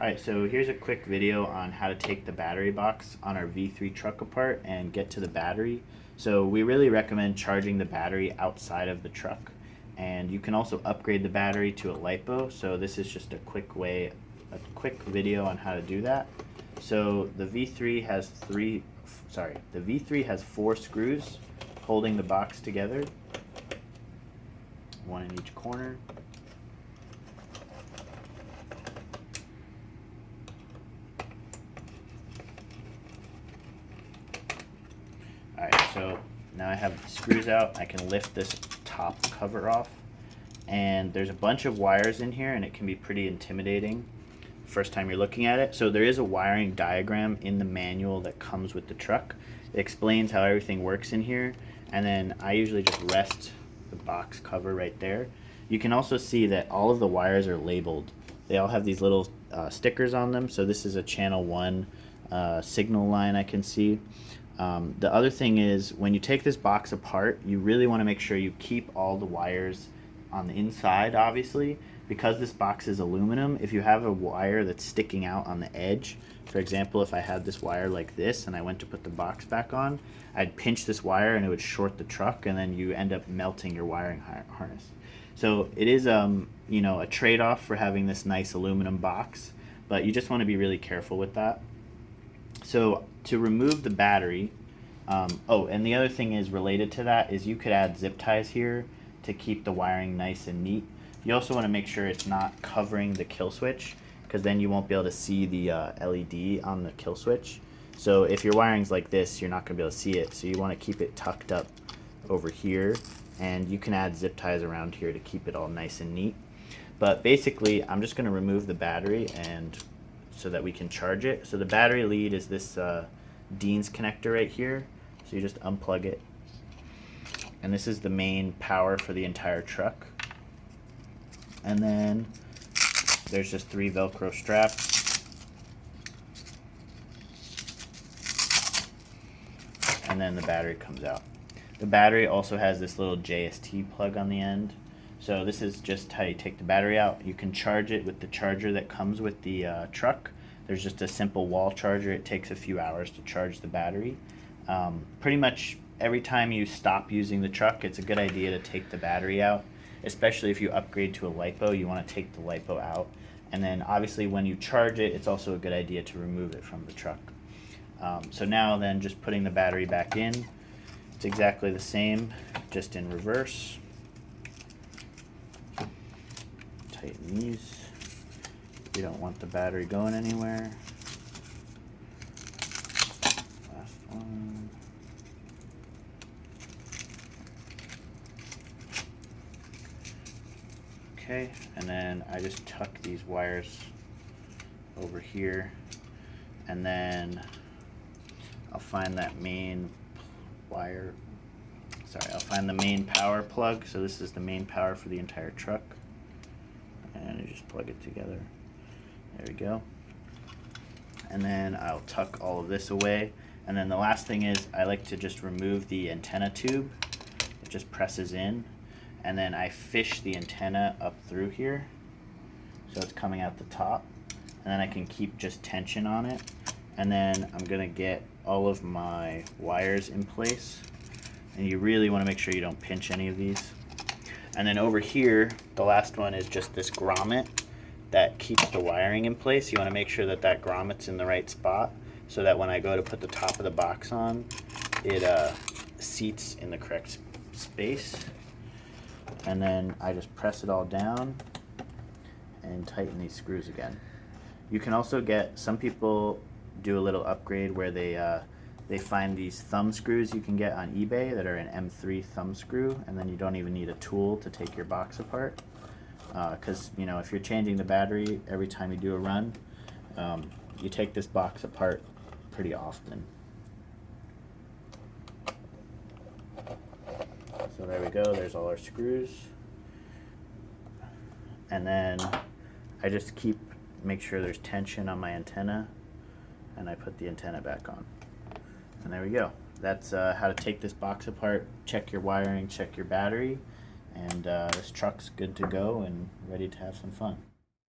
Alright, so here's a quick video on how to take the battery box on our V3 truck apart and get to the battery. So we really recommend charging the battery outside of the truck, and you can also upgrade the battery to a LiPo. So this is just a quick video on how to do that. So the V3 has 4 screws holding the box together, one in each corner. Alright, so now I have the screws out. I can lift this top cover off, and there's a bunch of wires in here, and it can be pretty intimidating first time you're looking at it. So there is a wiring diagram in the manual that comes with the truck. It explains how everything works in here, and then I usually just rest the box cover right there. You can also see that all of the wires are labeled. They all have these little stickers on them. So this is a channel 1 signal line I can see. The other thing is, when you take this box apart, you really want to make sure you keep all the wires on the inside, obviously. Because this box is aluminum, if you have a wire that's sticking out on the edge, for example, if I had this wire like this and I went to put the box back on, I'd pinch this wire and it would short the truck, and then you end up melting your wiring harness. So it is you know, a trade-off for having this nice aluminum box, but you just want to be really careful with that. So to remove the battery, oh, and the other thing is related to that is you could add zip ties here to keep the wiring nice and neat. You also want to make sure it's not covering the kill switch, because then you won't be able to see the LED on the kill switch. So if your wiring's like this, you're not going to be able to see it. So you want to keep it tucked up over here, and you can add zip ties around here to keep it all nice and neat. But basically, I'm just going to remove the battery and so that we can charge it. So the battery lead is this Dean's connector right here. So you just unplug it, and this is the main power for the entire truck. And then there's just 3 Velcro straps, and then the battery comes out. The battery also has this little JST plug on the end. So this is just how you take the battery out. You can charge it with the charger that comes with the truck. There's just a simple wall charger. It takes a few hours to charge the battery. Pretty much every time you stop using the truck, it's a good idea to take the battery out. Especially if you upgrade to a LiPo, you want to take the LiPo out. And then obviously when you charge it, it's also a good idea to remove it from the truck. So now then, just putting the battery back in, it's exactly the same, just in reverse. Tighten these. You don't want the battery going anywhere. Last one. Okay, and then I just tuck these wires over here, and then I'll find that main wire. Sorry, I'll find the main power plug. So this is the main power for the entire truck, and you just plug it together. There we go. And then I'll tuck all of this away. And then the last thing is, I like to just remove the antenna tube. It just presses in, and then I fish the antenna up through here, so it's coming out the top, and then I can keep just tension on it. And then I'm gonna get all of my wires in place, and you really want to make sure you don't pinch any of these. And then over here, the last one is just this grommet that keeps the wiring in place. You want to make sure that that grommet's in the right spot, so that when I go to put the top of the box on, it seats in the correct space. And then I just press it all down and tighten these screws again. You can also get, some people do a little upgrade where they find these thumb screws you can get on eBay that are an M3 thumb screw, and then you don't even need a tool to take your box apart. Because you know, if you're changing the battery every time you do a run, you take this box apart pretty often. So there we go, there's all our screws. And then I just make sure there's tension on my antenna, and I put the antenna back on. And there we go. That's how to take this box apart, check your wiring, check your battery, and this truck's good to go and ready to have some fun.